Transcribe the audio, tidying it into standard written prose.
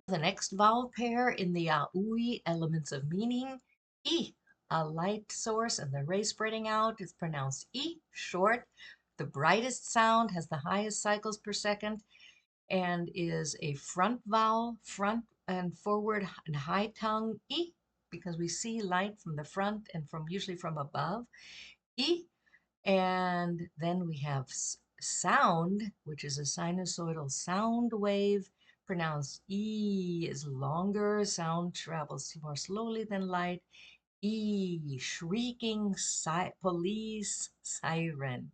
The next vowel pair in the aUI elements of meaning, E. A light source and the ray spreading out is pronounced E, short. The brightest sound has the highest cycles per second and is a front vowel, front and forward and high tongue, E, because we see light from the front and from usually from above, E. And then we have sound, which is a sinusoidal sound wave, pronounced E, is longer. Sound travels more slowly than light. E, shrieking police siren.